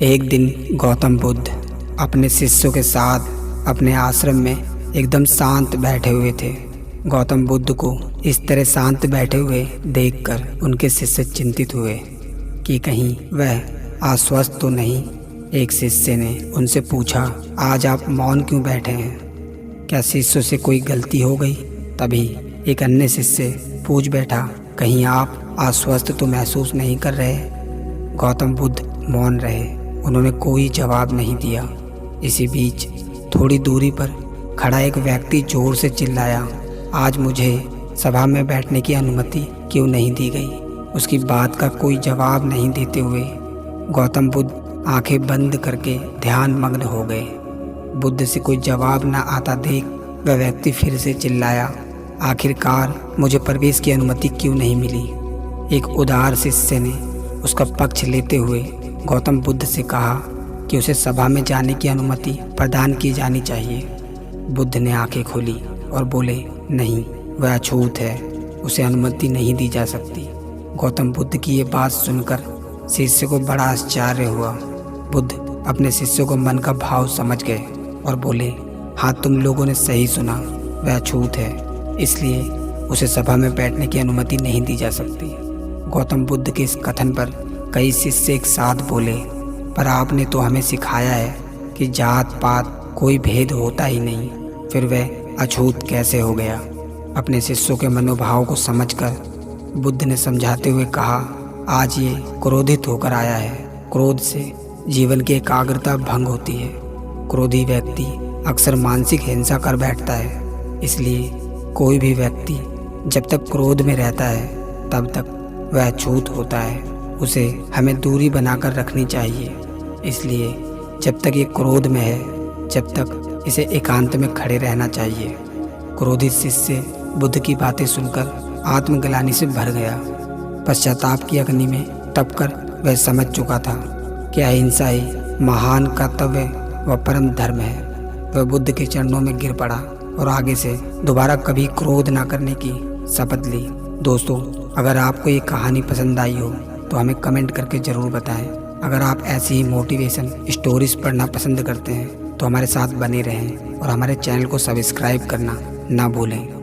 एक दिन गौतम बुद्ध अपने शिष्यों के साथ अपने आश्रम में एकदम शांत बैठे हुए थे। गौतम बुद्ध को इस तरह शांत बैठे हुए देखकर उनके शिष्य चिंतित हुए कि कहीं वह अस्वस्थ तो नहीं। एक शिष्य ने उनसे पूछा, आज आप मौन क्यों बैठे हैं? क्या शिष्यों से कोई गलती हो गई? तभी एक अन्य शिष्य पूछ बैठा, कहीं आप अस्वस्थ तो महसूस नहीं कर रहे? गौतम बुद्ध मौन रहे, उन्होंने कोई जवाब नहीं दिया। इसी बीच थोड़ी दूरी पर खड़ा एक व्यक्ति जोर से चिल्लाया, आज मुझे सभा में बैठने की अनुमति क्यों नहीं दी गई? उसकी बात का कोई जवाब नहीं देते हुए गौतम बुद्ध आंखें बंद करके ध्यान मग्न हो गए। बुद्ध से कोई जवाब न आता देख वह व्यक्ति फिर से चिल्लाया, आखिरकार मुझे प्रवेश की अनुमति क्यों नहीं मिली? एक उदार शिष्य ने उसका पक्ष लेते हुए गौतम बुद्ध से कहा कि उसे सभा में जाने की अनुमति प्रदान की जानी चाहिए। बुद्ध ने आंखें खोली और बोले, नहीं, वह अछूत है, उसे अनुमति नहीं दी जा सकती। गौतम बुद्ध की ये बात सुनकर शिष्य को बड़ा आश्चर्य हुआ। बुद्ध अपने शिष्यों को मन का भाव समझ गए और बोले, हाँ, तुम लोगों ने सही सुना, वह अछूत है, इसलिए उसे सभा में बैठने की अनुमति नहीं दी जा सकती। गौतम बुद्ध के इस कथन पर कई शिष्य एक साथ बोले, पर आपने तो हमें सिखाया है कि जात पात कोई भेद होता ही नहीं, फिर वह अछूत कैसे हो गया? अपने शिष्यों के मनोभाव को समझकर बुद्ध ने समझाते हुए कहा, आज ये क्रोधित होकर आया है। क्रोध से जीवन की एकाग्रता भंग होती है। क्रोधी व्यक्ति अक्सर मानसिक हिंसा कर बैठता है। इसलिए कोई भी व्यक्ति जब तक क्रोध में रहता है तब तक वह अछूत होता है। उसे हमें दूरी बनाकर रखनी चाहिए। इसलिए जब तक ये क्रोध में है, जब तक इसे एकांत में खड़े रहना चाहिए। क्रोधित शिष्य बुद्ध की बातें सुनकर आत्मग्लानि से भर गया। पश्चाताप की अग्नि में तपकर वह समझ चुका था कि अहिंसा ही महान कर्तव्य व परम धर्म है। वह बुद्ध के चरणों में गिर पड़ा और आगे से दोबारा कभी क्रोध न करने की शपथ ली। दोस्तों, अगर आपको ये कहानी पसंद आई हो तो हमें कमेंट करके ज़रूर बताएं। अगर आप ऐसी ही मोटिवेशन स्टोरीज पढ़ना पसंद करते हैं तो हमारे साथ बने रहें और हमारे चैनल को सब्सक्राइब करना ना भूलें।